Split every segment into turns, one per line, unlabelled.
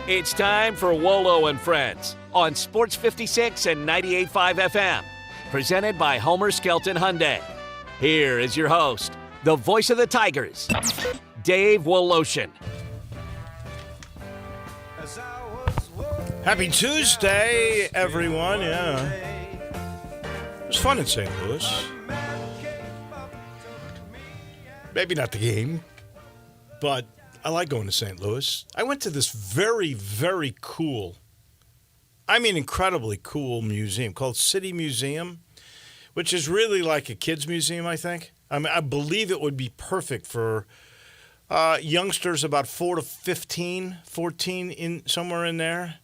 It's time for Wolo and Friends on Sports 56 and 98.5 FM. Presented by Homer Skelton Hyundai. Here is your host, the voice of the Tigers, Dave Woloshin.
Happy Tuesday, everyone. Yeah. It was fun in St. Louis. Maybe not the game, but I like going to St. Louis. I went to this very, very cool, incredibly cool museum called City Museum, which is really like a kid's museum, I think. I believe it would be perfect for youngsters about 4 to 15, 14, somewhere in there.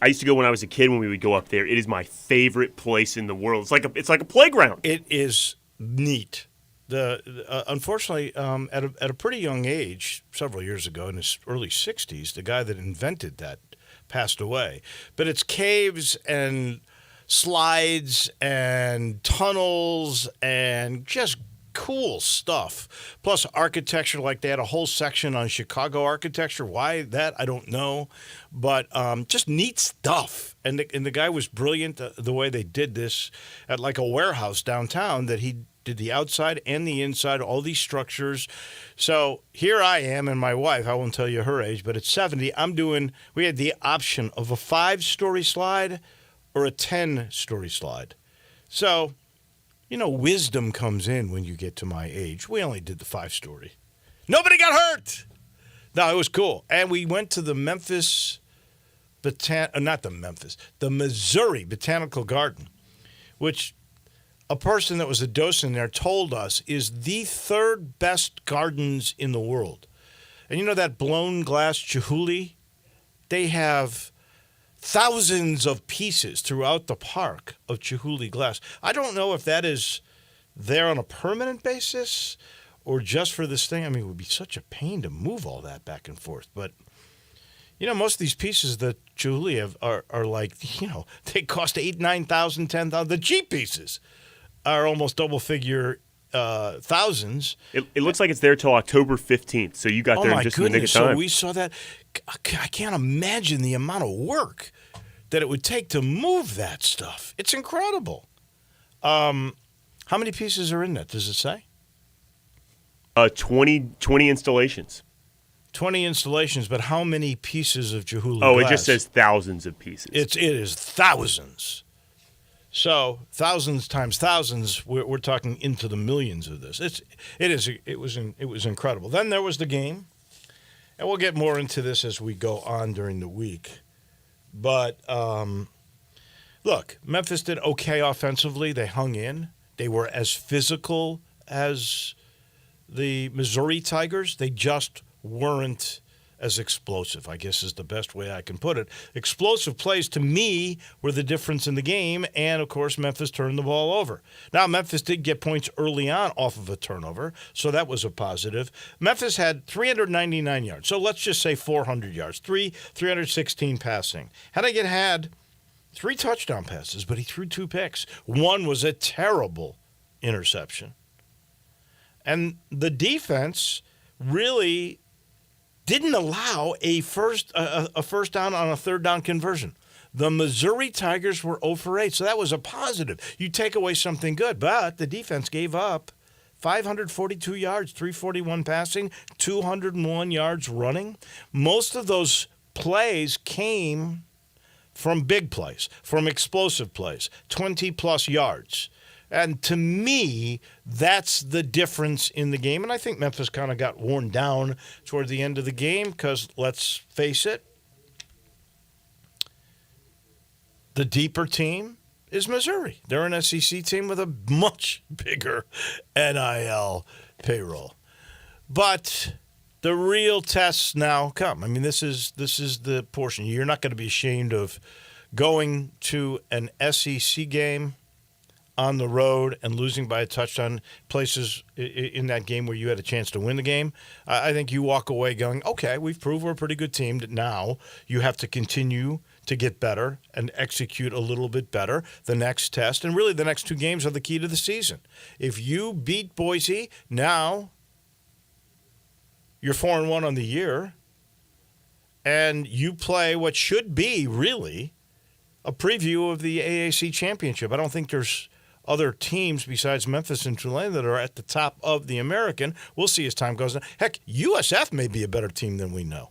I used to go when I was a kid when we would go up there. It is my favorite place in the world. It's like a playground.
It is neat. Unfortunately, at a pretty young age, several years ago, in his early 60s, the guy that invented that passed away. But it's caves and slides and tunnels and just cool stuff. Plus architecture, like they had a whole section on Chicago architecture. Why that, I don't know. But just neat stuff. And the guy was brilliant, the way they did this at like a warehouse downtown that he did the outside and the inside, all these structures. So here I am and my wife, I won't tell you her age, but at 70, we had the option of a 5-story slide or a 10-story slide. So, wisdom comes in when you get to my age. We only did the 5-story. Nobody got hurt. No, it was cool. And we went to the the Missouri Botanical Garden, which a person that was a docent there told us is the third best gardens in the world. And that blown glass Chihuly? They have thousands of pieces throughout the park of Chihuly glass. I don't know if that is there on a permanent basis or just for this thing. It would be such a pain to move all that back and forth. But, most of these pieces that Chihuly have are like, they cost $8,000, $9,000, $10,000. The cheap pieces are almost double-figure thousands.
It looks like it's there till October 15th, so you got there in just in the nick of time.
So we saw that. I can't imagine the amount of work that it would take to move that stuff. It's incredible. How many pieces are in that? Does it say?
20 installations.
20 installations, but how many pieces of Chihuly glass?
Oh, it just says thousands of pieces.
It is thousands. So thousands times thousands, we're talking into the millions of this. It was incredible. Then there was the game, and we'll get more into this as we go on during the week. But look, Memphis did okay offensively. They hung in. They were as physical as the Missouri Tigers. They just weren't as explosive, I guess is the best way I can put it. Explosive plays, to me, were the difference in the game, and, of course, Memphis turned the ball over. Now, Memphis did get points early on off of a turnover, so that was a positive. Memphis had 399 yards, so let's just say 400 yards, 316 passing. Hennigan had 3 touchdown passes, but he threw 2 picks. One was a terrible interception. And the defense really didn't allow a first down on a third down conversion. The Missouri Tigers were 0 for 8, so that was a positive. You take away something good, but the defense gave up 542 yards, 341 passing, 201 yards running. Most of those plays came from big plays, from explosive plays, 20-plus yards. And to me, that's the difference in the game. And I think Memphis kind of got worn down toward the end of the game because, let's face it, the deeper team is Missouri. They're an SEC team with a much bigger NIL payroll. But the real tests now come. This is the portion. You're not going to be ashamed of going to an SEC game on the road and losing by a touchdown, places in that game where you had a chance to win the game. I think you walk away going, okay, we've proved we're a pretty good team. Now you have to continue to get better and execute a little bit better the next test. And really the next 2 games are the key to the season. If you beat Boise, now you're 4-1 on the year. and you play what should be really a preview of the AAC championship. I don't think there's other teams besides Memphis and Tulane that are at the top of the American. We'll see as time goes on. Heck, USF may be a better team than we know.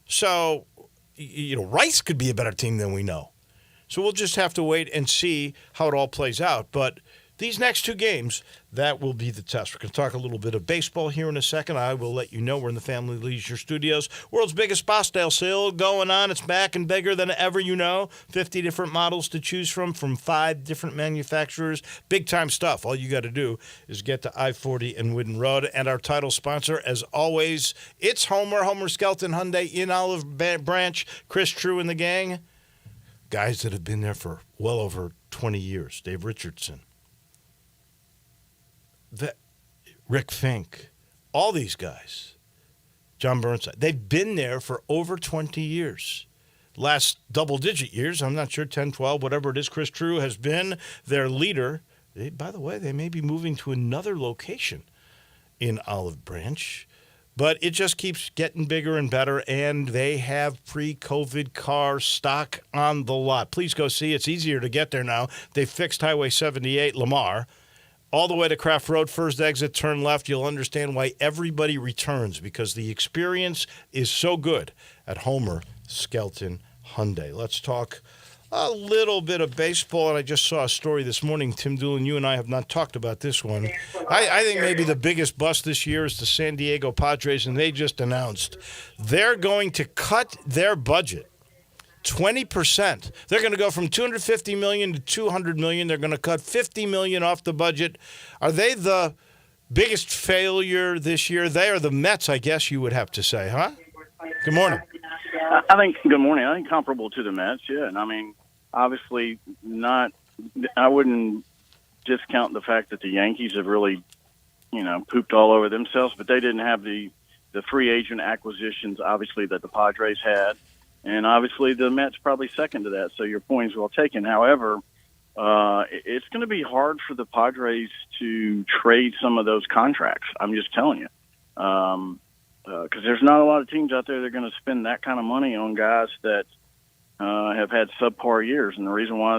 So, Rice could be a better team than we know. So we'll just have to wait and see how it all plays out. But these next two games, that will be the test. We're going to talk a little bit of baseball here in a second. I will let you know we're in the Family Leisure Studios. World's biggest Bosdale sale going on. It's back and bigger than ever, 50 different models to choose from 5 different manufacturers. Big-time stuff. All you got to do is get to I-40 and Whidden Road. And our title sponsor, as always, it's Homer Skelton Hyundai in Olive Branch. Chris True and the gang. Guys that have been there for well over 20 years. Dave Richardson. Rick Fink, all these guys, John Burnside, they've been there for over 20 years. Last double-digit years, I'm not sure, 10, 12, whatever it is, Chris True has been their leader. By the way, they may be moving to another location in Olive Branch, but it just keeps getting bigger and better, and they have pre-COVID car stock on the lot. Please go see. It's easier to get there now. They fixed Highway 78, Lamar, all the way to Craft Road, first exit, turn left. You'll understand why everybody returns, because the experience is so good at Homer Skelton Hyundai. Let's talk a little bit of baseball, and I just saw a story this morning. Tim Doolin, you and I have not talked about this one. I think maybe the biggest bust this year is the San Diego Padres, and they just announced they're going to cut their budget 20%. They're going to go from $250 million to $200 million. They're going to cut $50 million off the budget. Are they the biggest failure this year? They are the Mets, I guess you would have to say, huh? Good morning.
Good morning. I think comparable to the Mets, yeah. And I mean, obviously not. I wouldn't discount the fact that the Yankees have really, pooped all over themselves, but they didn't have the free agent acquisitions, obviously, that the Padres had. And obviously the Mets probably second to that, so your point is well taken. However, it's going to be hard for the Padres to trade some of those contracts. I'm just telling you. Because there's not a lot of teams out there that are going to spend that kind of money on guys that have had subpar years. And the reason why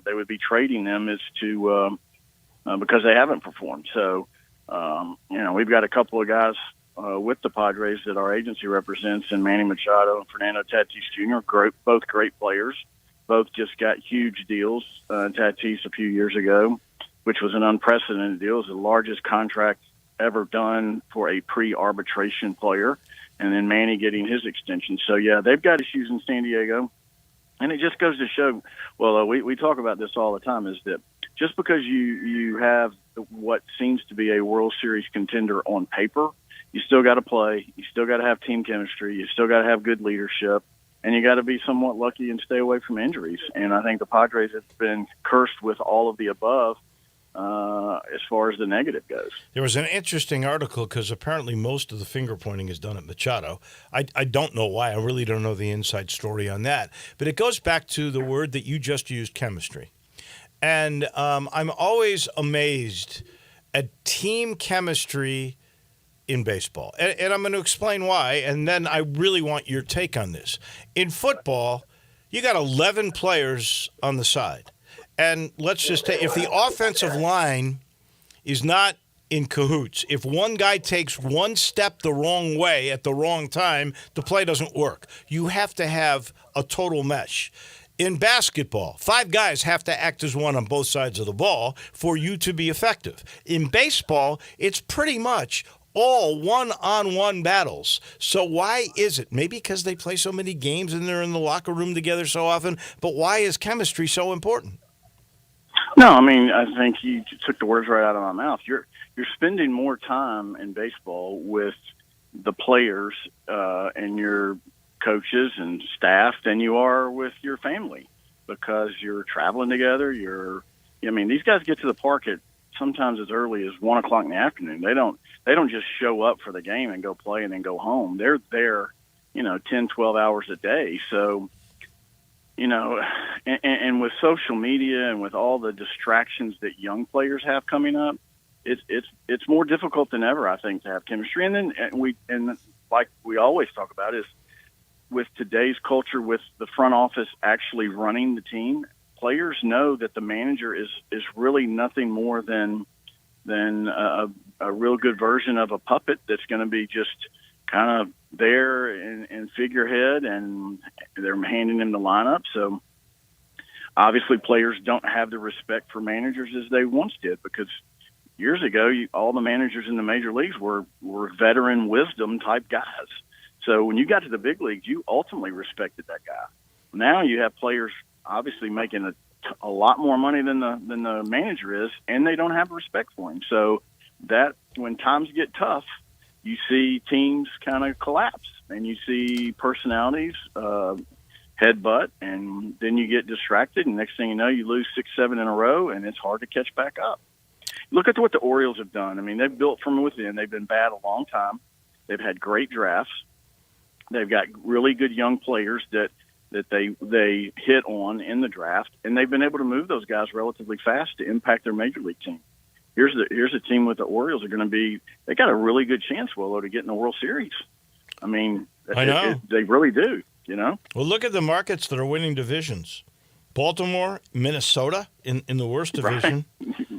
they would be trading them is because they haven't performed. So, we've got a couple of guys with the Padres that our agency represents, and Manny Machado and Fernando Tatis Jr., both great players. Both just got huge deals. Tatis a few years ago, which was an unprecedented deal. It was the largest contract ever done for a pre-arbitration player. And then Manny getting his extension. So, yeah, they've got issues in San Diego. And it just goes to show, we talk about this all the time, is that just because you have what seems to be a World Series contender on paper, you still got to play. You still got to have team chemistry. You still got to have good leadership. And you got to be somewhat lucky and stay away from injuries. And I think the Padres have been cursed with all of the above as far as the negative goes.
There was an interesting article because apparently most of the finger pointing is done at Machado. I don't know why. I really don't know the inside story on that. But it goes back to the word that you just used, chemistry. And I'm always amazed at team chemistry in baseball. And I'm going to explain why, and then I really want your take on this. In football, you got 11 players on the side. And let's just take, if the offensive line is not in cahoots, if one guy takes one step the wrong way at the wrong time, the play doesn't work. You have to have a total mesh. In basketball, 5 guys have to act as one on both sides of the ball for you to be effective. In baseball, it's pretty much all one-on-one battles. So why is it? Maybe because they play so many games and they're in the locker room together so often, but why is chemistry so important?
No, I mean, I think you took the words right out of my mouth. You're spending more time in baseball with the players and your coaches and staff than you are with your family, because you're traveling together. These guys get to the park at sometimes as early as 1 o'clock in the afternoon. They don't just show up for the game and go play and then go home. They're there, 10, 12 hours a day. So, and with social media and with all the distractions that young players have coming up, it's more difficult than ever, I think, to have chemistry. And then like we always talk about is with today's culture, with the front office actually running the team, players know that the manager is really nothing more than a real good version of a puppet that's going to be just kind of there and figurehead, and they're handing him the lineup. So obviously players don't have the respect for managers as they once did, because years ago, all the managers in the major leagues were veteran wisdom type guys. So when you got to the big leagues, you ultimately respected that guy. Now you have players obviously making a lot more money than the manager is, and they don't have respect for him. So that when times get tough, you see teams kind of collapse, and you see personalities headbutt, and then you get distracted, and next thing you know, you lose 6-7 in a row, and it's hard to catch back up. Look at what the Orioles have done. I mean, they've built from within. They've been bad a long time. They've had great drafts. They've got really good young players that they hit on in the draft, and they've been able to move those guys relatively fast to impact their major league team. Here's a team with the Orioles are going to be. They got a really good chance, Wolo, to get in the World Series. I mean,
I know
they really do. You know.
Well, look at the markets that are winning divisions: Baltimore, Minnesota in the worst division.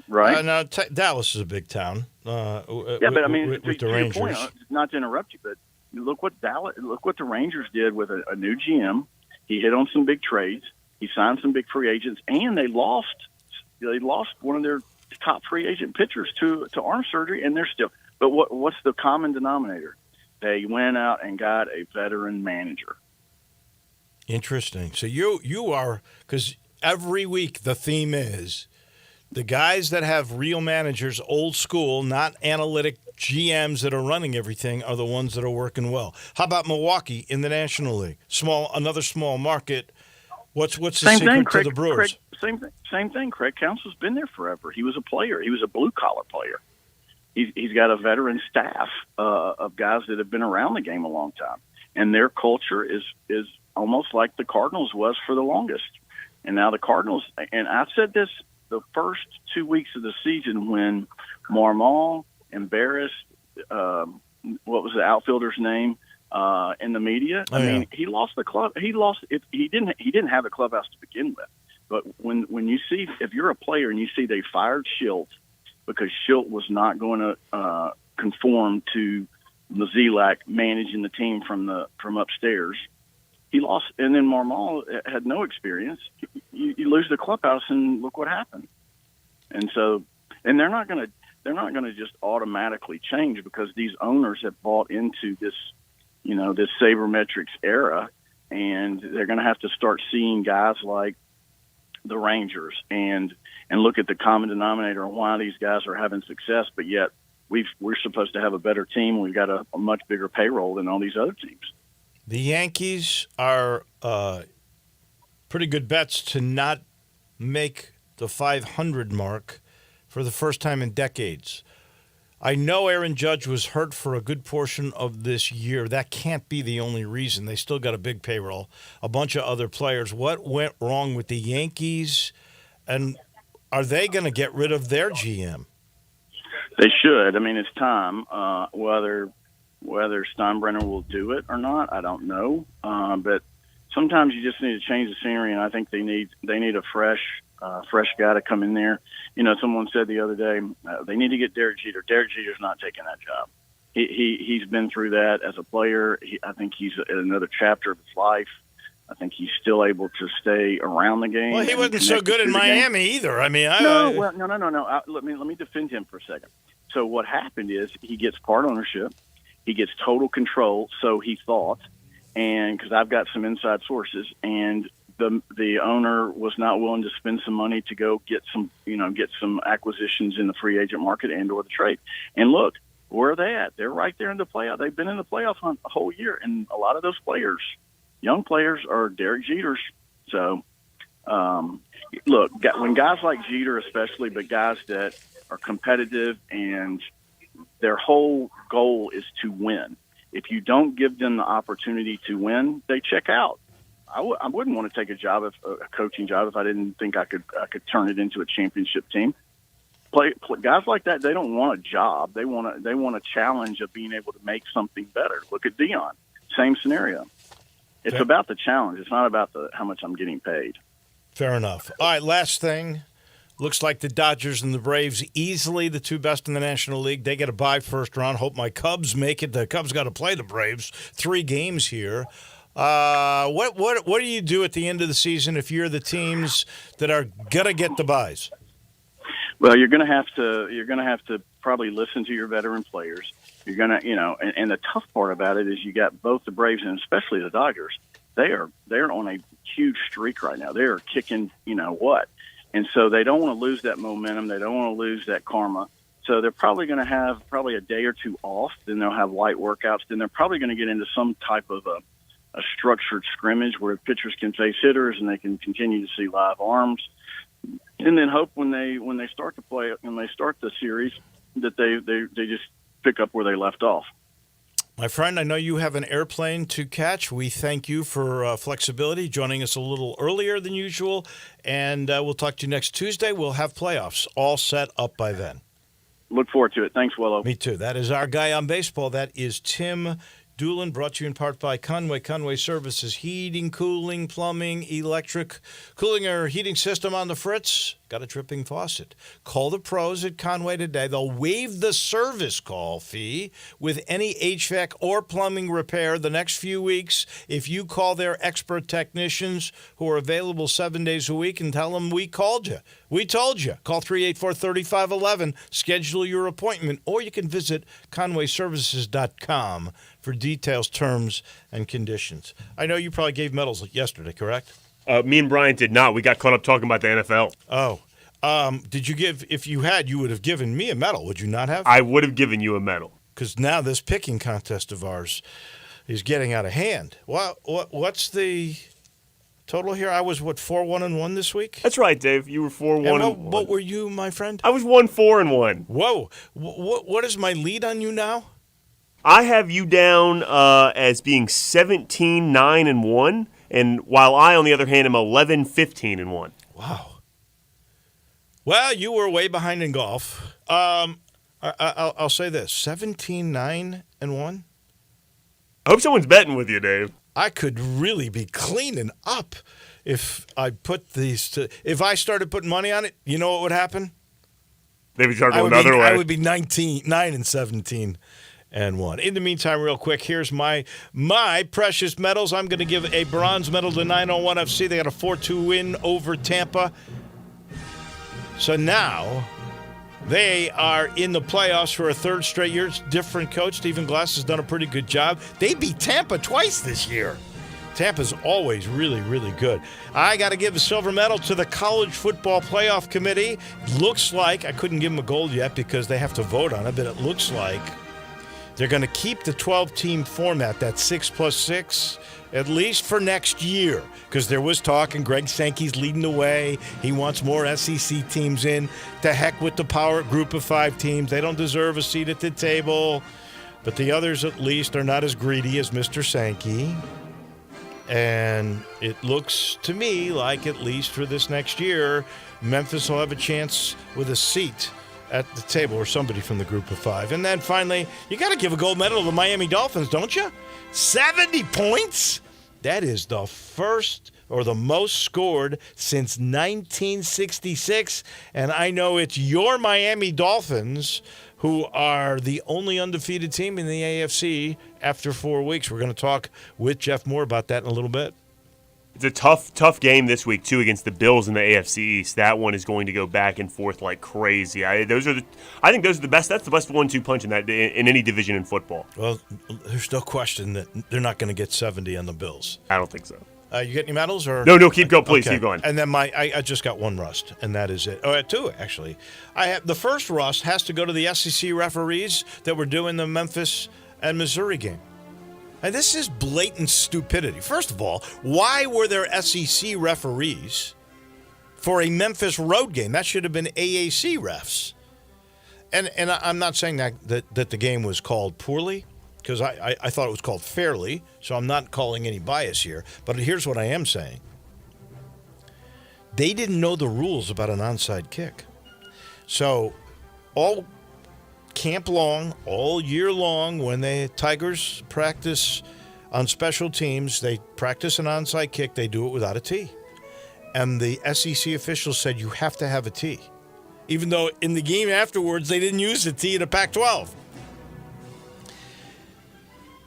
Right.
Now Dallas is a big town.
But I mean,
with
to
the Rangers.
your point, not to interrupt you, but look what the Rangers did with a new GM. He hit on some big trades. He signed some big free agents, and they lost one of their top free agent pitchers to arm surgery, and they're still. But what's the common denominator? They went out and got a veteran manager.
Interesting. So you are, because every week the theme is the guys that have real managers, old school, not analytic GMs that are running everything, are the ones that are working well. How about Milwaukee in the National League? Another small market. What's the secret to the Brewers?
Same thing. Craig Counsell's been there forever. He was a player. He was a blue-collar player. He's got a veteran staff of guys that have been around the game a long time. And their culture is almost like the Cardinals was for the longest. And now the Cardinals, and I said this the first 2 weeks of the season when Marmol embarrassed, what was the outfielder's name, in the media. I mean, he lost the club. He didn't have the clubhouse to begin with. But when you see, if you're a player and you see they fired Schilt because Schilt was not going to conform to Mozeliak managing the team from upstairs, he lost. And then Marmol had no experience. You lose the clubhouse, and look what happened. And so, and they're not going to just automatically change because these owners have bought into this, this sabermetrics era, and they're going to have to start seeing guys like the Rangers and look at the common denominator and why these guys are having success, but yet we're supposed to have a better team. We've got a much bigger payroll than all these other teams.
The Yankees are pretty good bets to not make the 500 mark for the first time in decades. I know Aaron Judge was hurt for a good portion of this year. That can't be the only reason. They still got a big payroll, a bunch of other players. What went wrong with the Yankees, and are they going to get rid of their GM?
They should. I mean, it's time. Whether Steinbrenner will do it or not, I don't know. But sometimes you just need to change the scenery, and I think they need a fresh guy to come in there. Someone said the other day they need to get Derek Jeter. Derek Jeter's not taking that job. He's been through that as a player. I think he's at another chapter of his life. I think he's still able to stay around the game.
Well, he wasn't so good in Miami either. I mean,
no. Let me defend him for a second. So what happened is he gets part ownership, he gets total control. So he thought, and because I've got some inside sources, and the owner was not willing to spend some money to go get some acquisitions in the free agent market and or the trade. And look, where are they at? They're right there in the playoff. They've been in the playoff hunt a whole year, and a lot of those players, young players, are Derek Jeters. So, look, when guys like Jeter especially, but guys that are competitive and their whole goal is to win, if you don't give them the opportunity to win, they check out. I wouldn't want to take a coaching job if I didn't think I could turn it into a championship team. Guys like that, they don't want a job. They want a challenge of being able to make something better. Look at Dion, same scenario. It's about the challenge. It's not about how much I'm getting paid.
Fair enough. All right, last thing. Looks like the Dodgers and the Braves, easily the two best in the National League. They get a bye first round. Hope my Cubs make it. The Cubs got to play the Braves 3 games here. What do you do at the end of the season if you're the teams that are gonna get the byes?
Well, you're gonna have to probably listen to your veteran players. You're gonna, and the tough part about it is you got both the Braves and especially the Dodgers. They're on a huge streak right now. They are kicking, what. And so they don't want to lose that momentum. They don't want to lose that karma. So they're probably going to have a day or two off. Then they'll have light workouts. Then they're probably going to get into some type of a structured scrimmage where pitchers can face hitters and they can continue to see live arms. And then hope when they start to play, when they start the series, that they just pick up where they left off.
My friend, I know you have an airplane to catch. We thank you for flexibility, joining us a little earlier than usual. And we'll talk to you next Tuesday. We'll have playoffs all set up by then.
Look forward to it. Thanks, Wolo.
Me too. That is our guy on baseball. That is Tim Doolin, brought to you in part by Conway. Conway Services, heating, cooling, plumbing, electric, cooling or heating system on the fritz. Got a dripping faucet. Call the pros at Conway today. They'll waive the service call fee with any HVAC or plumbing repair the next few weeks if you call their expert technicians who are available 7 days a week and tell them we called you. We told you. Call 384-3511. Schedule your appointment, or you can visit conwayservices.com for details, terms, and conditions. I know you probably gave medals yesterday, correct?
Me and Brian did not. We got caught up talking about the NFL.
Oh. Did you give, if you had, you would have given me a medal, would you not have?
I would have given you a medal.
Because now this picking contest of ours is getting out of hand. What's the total here? I was, 4-1-1 this week?
That's right, Dave. You were 4-1-1.
What were you, my friend?
I was 1-4-1.
Whoa. What is my lead on you now?
I have you down as being 17-9-1. And while I, on the other hand, am 11-15-1.
Wow. Well, you were way behind in golf. I'll say this: 17-9-1.
I hope someone's betting with you, Dave.
I could really be cleaning up if I put these. If I started putting money on it, you know what would happen?
They would start going another way.
I would be 9-17-1. In the meantime, real quick, here's my precious medals. I'm going to give a bronze medal to 901 FC. They got a 4-2 win over Tampa. So now they are in the playoffs for a third straight year. It's a different coach. Stephen Glass has done a pretty good job. They beat Tampa twice this year. Tampa's always really, really good. I got to give a silver medal to the College Football Playoff Committee. Looks like, I couldn't give them a gold yet because they have to vote on it, but it looks like they're going to keep the 12-team format, that 6+6, at least for next year, because there was talk, and Greg Sankey's leading the way. He wants more SEC teams in. To heck with the power group of 5 teams. They don't deserve a seat at the table, but the others at least are not as greedy as Mr. Sankey. And it looks to me like, at least for this next year, Memphis will have a chance with a seat at the table, or somebody from the group of 5. And then finally, you got to give a gold medal to the Miami Dolphins, don't you? 70 points? That is the first or the most scored since 1966. And I know it's your Miami Dolphins who are the only undefeated team in the AFC after 4 weeks. We're going to talk with Jeff Moore about that in a little bit.
It's a tough game this week, too, against the Bills in the AFC East. That one is going to go back and forth like crazy. I think those are the best. That's the best 1-2 punch in any division in football.
Well, there's no question that they're not going to get 70 on the Bills.
I don't think so.
You get any medals? Or
No, keep going, please.
Okay.
Keep going.
And then I just got 1 rust, and that is it. Oh, 2, actually. The first rust has to go to the SEC referees that were doing the Memphis and Missouri game. And this is blatant stupidity. First of all, why were there SEC referees for a Memphis road game? That should have been AAC refs. And I'm not saying that the game was called poorly, because I thought it was called fairly, so I'm not calling any bias here. But here's what I am saying. They didn't know the rules about an onside kick. So all camp long, all year long, when the Tigers practice on special teams, they practice an onside kick, they do it without a tee. And the SEC officials said you have to have a tee, even though in the game afterwards they didn't use the tee in the Pac-12.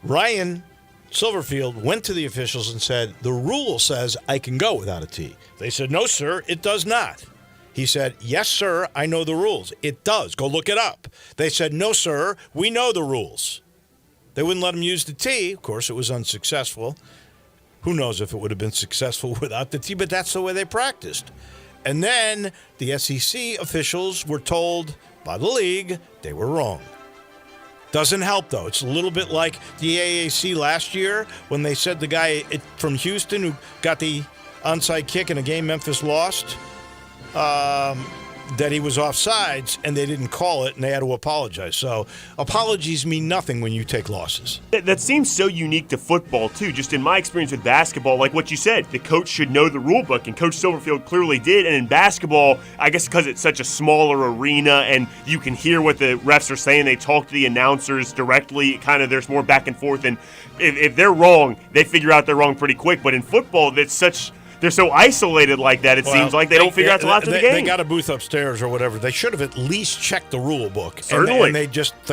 Ryan Silverfield went to the officials and said, the rule says I can go without a tee. They said, no, sir, it does not. He said, yes, sir, I know the rules. It does. Go look it up. They said, no, sir, we know the rules. They wouldn't let him use the tee. Of course, it was unsuccessful. Who knows if it would have been successful without the tee, but that's the way they practiced. And then the SEC officials were told by the league they were wrong. Doesn't help, though. It's a little bit like the AAC last year when they said the guy from Houston who got the onside kick in a game Memphis lost, that he was offsides, and they didn't call it, and they had to apologize. So apologies mean nothing when you take losses.
That seems so unique to football, too. Just in my experience with basketball, like what you said, the coach should know the rule book, and Coach Silverfield clearly did. And in basketball, I guess because it's such a smaller arena and you can hear what the refs are saying, they talk to the announcers directly, kind of there's more back and forth. And if they're wrong, they figure out they're wrong pretty quick. But in football, they're so isolated like that, it seems like they don't figure out till after the game.
They got a booth upstairs or whatever. They should have at least checked the rule book.
Certainly.
And they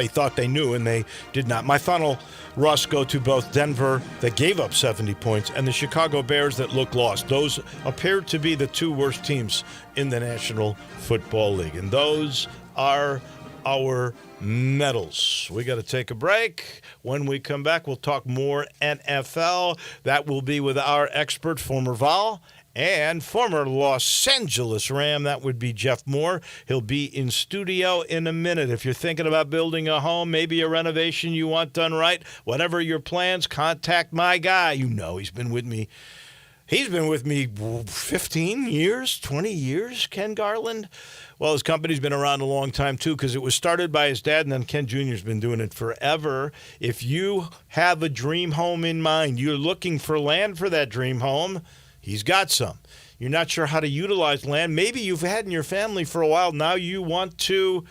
thought they knew, and they did not. My final, Russ, go to both Denver, that gave up 70 points, and the Chicago Bears that looked lost. Those appeared to be the two worst teams in the National Football League. And those are our medals. We got to take a break. When we come back, we'll talk more NFL. That will be with our expert, former Vol and former Los Angeles Ram. That would be Jeff Moore. He'll be in studio in a minute. If you're thinking about building a home, maybe a renovation you want done right, whatever your plans, contact my guy. You know he's been with me. He's been with me 15 years, 20 years, Ken Garland. Well, his company's been around a long time, too, because it was started by his dad, and then Ken Jr.'s been doing it forever. If you have a dream home in mind, you're looking for land for that dream home, he's got some. You're not sure how to utilize land. Maybe you've had in your family for a while. Now you want to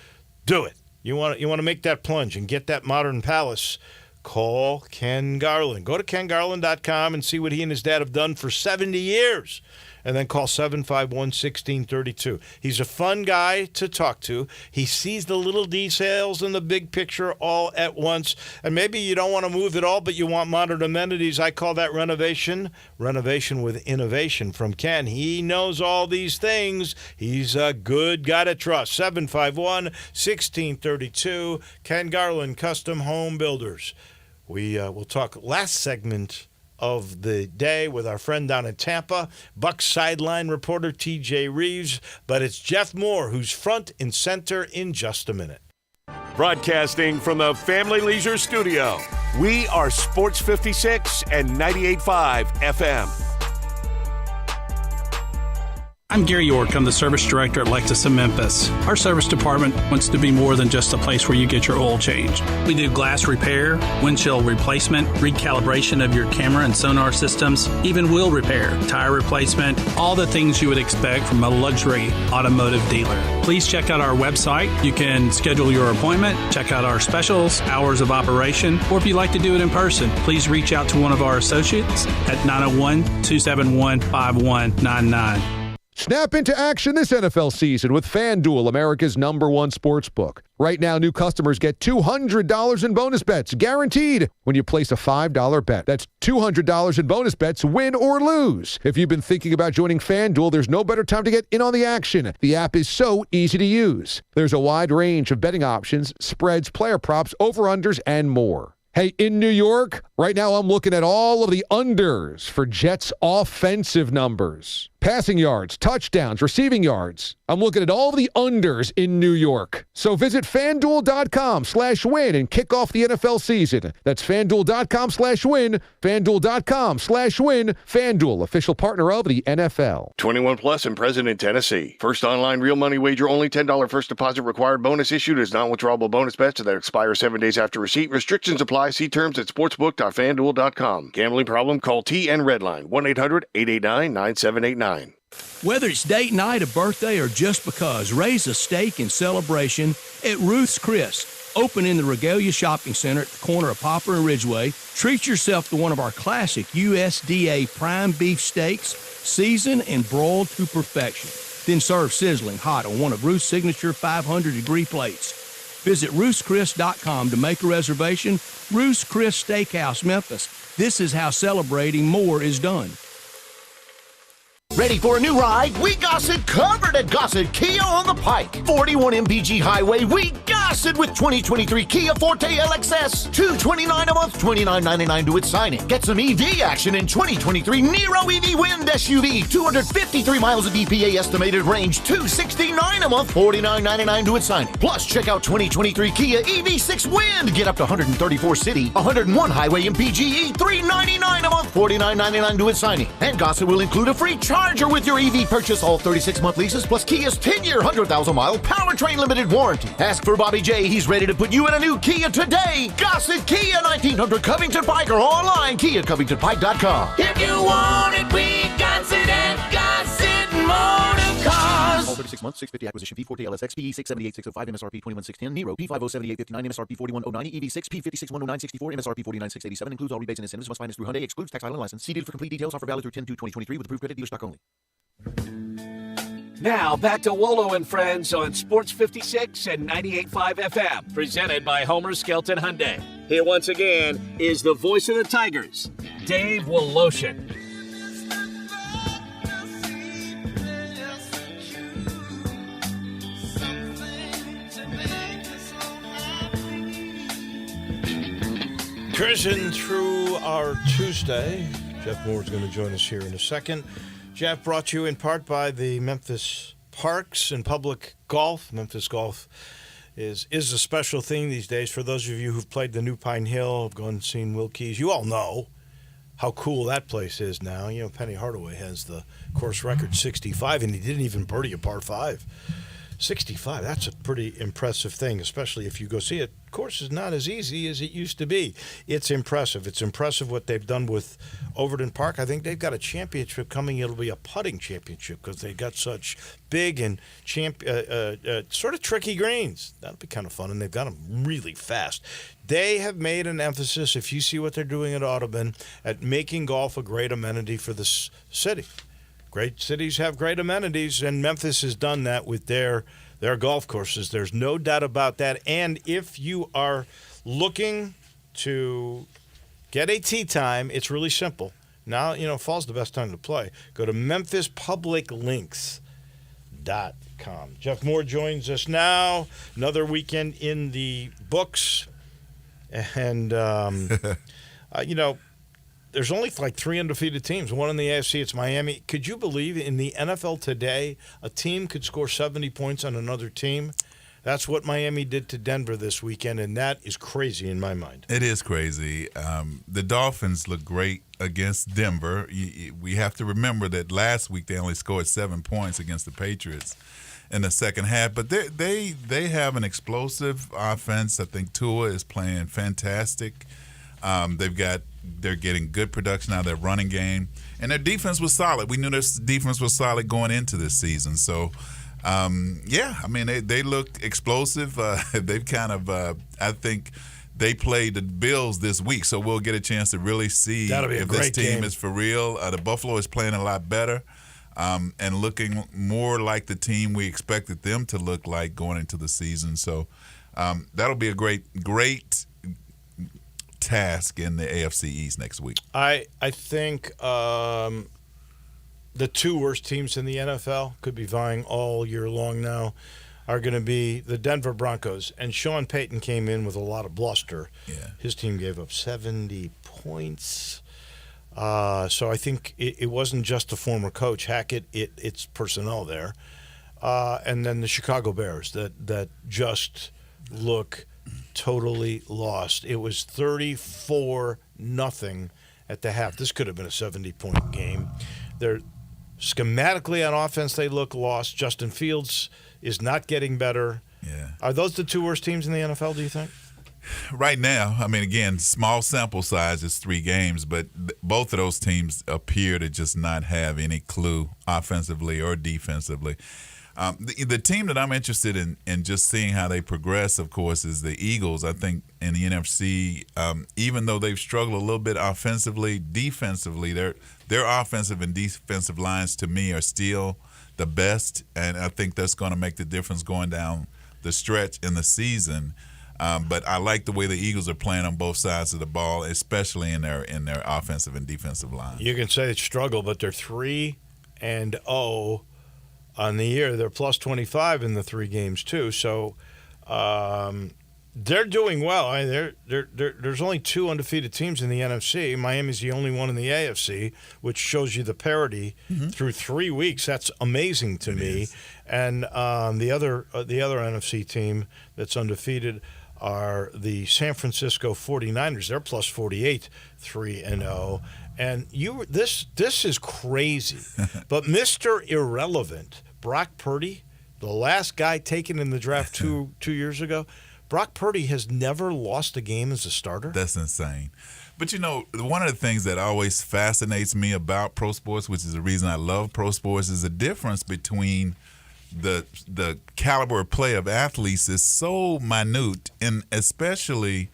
do it. You want to make that plunge and get that modern palace. Call Ken Garland. Go to kengarland.com and see what he and his dad have done for 70 years. And then call 751-1632. He's a fun guy to talk to. He sees the little details and the big picture all at once. And maybe you don't want to move at all, but you want modern amenities. I call that renovation. Renovation with innovation from Ken. He knows all these things. He's a good guy to trust. 751-1632. Ken Garland, Custom Home Builders. We'll talk last segment of the day with our friend down in Tampa, Bucs sideline reporter TJ Reeves. But it's Jeff Moore who's front and center in just a minute.
Broadcasting from the Family Leisure Studio, we are Sports 56 and 98.5 FM.
I'm Gary York. I'm the service director at Lexus of Memphis. Our service department wants to be more than just a place where you get your oil changed. We do glass repair, windshield replacement, recalibration of your camera and sonar systems, even wheel repair, tire replacement, all the things you would expect from a luxury automotive dealer. Please check out our website. You can schedule your appointment, check out our specials, hours of operation, or if you'd like to do it in person, please reach out to one of our associates at 901-271-5199.
Snap into action this NFL season with FanDuel, America's #1 sportsbook. Right now, new customers get $200 in bonus bets, guaranteed, when you place a $5 bet. That's $200 in bonus bets, win or lose. If you've been thinking about joining FanDuel, there's no better time to get in on the action. The app is so easy to use. There's a wide range of betting options, spreads, player props, over-unders, and more. Hey, in New York, right now I'm looking at all of the unders for Jets' offensive numbers. Passing yards, touchdowns, receiving yards. I'm looking at all of the unders in New York. So visit FanDuel.com/win and kick off the NFL season. That's FanDuel.com/win, FanDuel.com/win. FanDuel, official partner of the NFL.
21 plus and present in Tennessee. First online real money wager, only $10 first deposit required. Bonus issued as non-withdrawable bonus bets that expire 7 days after receipt. Restrictions apply. See terms at sportsbook.fanduel.com. Gambling problem? Call TN Redline 1-800-889-9789.
Whether it's date night, a birthday, or just because, raise a steak in celebration at Ruth's Chris. Open in the Regalia Shopping Center at the corner of Poplar and Ridgeway. Treat yourself to one of our classic USDA prime beef steaks, seasoned and broiled to perfection. Then serve sizzling hot on one of Ruth's signature 500-degree plates. Visit Ruth'sChris.com to make a reservation. Ruth's Chris Steakhouse, Memphis. This is how celebrating more is done.
Ready for a new ride? We got it covered at Gossett Kia on the Pike. 41 MPG Highway, we got it with 2023 Kia Forte LXS. $229 a month, $29.99 to its signing. Get some EV action in 2023 Nero EV Wind SUV. 253 miles of EPA estimated range, $269 a month, $49.99 to its signing. Plus, check out 2023 Kia EV6 Wind. Get up to 134 city, 101 highway MPGe, $399 a month, $49.99 to its signing. And Gossett will include a free charger with your EV purchase, all 36-month leases, plus Kia's 10-year, 100,000-mile powertrain limited warranty. Ask for Bobby J. He's ready to put you in a new Kia today. Gossett Kia, 1900 Covington Pike, or online, KiaCovingtonPike.com.
If you want it, we got it at Gossett Motor Cars.
All 36 months, 650 acquisition fee, Forte LSX, PE 678,605, MSRP 21,610, Nero P507859, MSRP 41,090, EV6 P5610964, MSRP 49,687, includes all rebates and incentives, must finance through Hyundai, excludes tax, title, and license. See dealer for complete details. Offer valid through 10/2/2023 with approved credit, dealer stock only.
Now back to Wolo and Friends on Sports 56 and 98.5 FM, presented by Homer Skelton Hyundai. Here once again is the voice of the Tigers, Dave Woloshin.
Cruising through our Tuesday. Jeff Moore is going to join us here in a second. Jeff, brought to you in part by the Memphis Parks and Public Golf. Memphis Golf is a special thing these days. For those of you who've played the New Pine Hill, have gone and seen Wilkie's, you all know how cool that place is now. You know, Penny Hardaway has the course record 65, and he didn't even birdie a par 5. 65, that's a pretty impressive thing, especially if you go see it. Course is not as easy as it used to be. It's impressive. It's impressive what they've done with Overton Park. I think they've got a championship coming. It'll be a putting championship because they got such big and sort of tricky greens. That'll be kind of fun, and they've got them really fast. They have made an emphasis, if you see what they're doing at Audubon, at making golf a great amenity for this city. Great cities have great amenities, and Memphis has done that with their golf courses. There's no doubt about that. And if you are looking to get a tee time, it's really simple. Now, fall's the best time to play. Go to MemphisPublicLinks.com. Jeff Moore joins us now. Another weekend in the books. And, there's only like 3 undefeated teams. One in the AFC, it's Miami. Could you believe in the NFL today, a team could score 70 points on another team? That's what Miami did to Denver this weekend, and that is crazy in my mind.
It is crazy. The Dolphins look great against Denver. We have to remember that last week they only scored 7 points against the Patriots in the second half. But they have an explosive offense. I think Tua is playing fantastic. They're getting good production out of their running game, and their defense was solid. We knew their defense was solid going into this season. So, they look explosive. They've kind of, I think, they played the Bills this week, so we'll get a chance to really see if this team is for real. The Buffalo is playing a lot better and looking more like the team we expected them to look like going into the season. So that'll be a great task in the AFC East next week.
I think the 2 worst teams in the NFL could be vying all year long now are going to be the Denver Broncos. And Sean Payton came in with a lot of bluster. Yeah. His team gave up 70 points. So I think it wasn't just the former coach, Hackett. It's personnel there. And then the Chicago Bears that just look totally lost. It was 34-0 at the half. This could have been a 70-point game. They're schematically on offense, they look lost. Justin Fields is not getting better. Yeah. Are those the 2 worst teams in the NFL, do you think?
Right now, again, small sample size is 3 games, but both of those teams appear to just not have any clue offensively or defensively. The team that I'm interested in just seeing how they progress, of course, is the Eagles. I think in the NFC, even though they've struggled a little bit offensively, defensively, their offensive and defensive lines to me are still the best, and I think that's going to make the difference going down the stretch in the season. But I like the way the Eagles are playing on both sides of the ball, especially in their offensive and defensive line.
You can say it's struggle, but they're 3-0 on the year. They're plus 25 in the 3 games too. So they're doing well. There's only 2 undefeated teams in the NFC. Miami's the only one in the AFC, which shows you the parity through 3 weeks. That's amazing to me.
Is.
And the other NFC team that's undefeated are the San Francisco 49ers. They're plus 48, 3-0. And this is crazy. But Mr. Irrelevant, Brock Purdy, the last guy taken in the draft two years ago, Brock Purdy has never lost a game as a starter.
That's insane. But, one of the things that always fascinates me about pro sports, which is the reason I love pro sports, is the difference between the caliber of play of athletes is so minute, and especially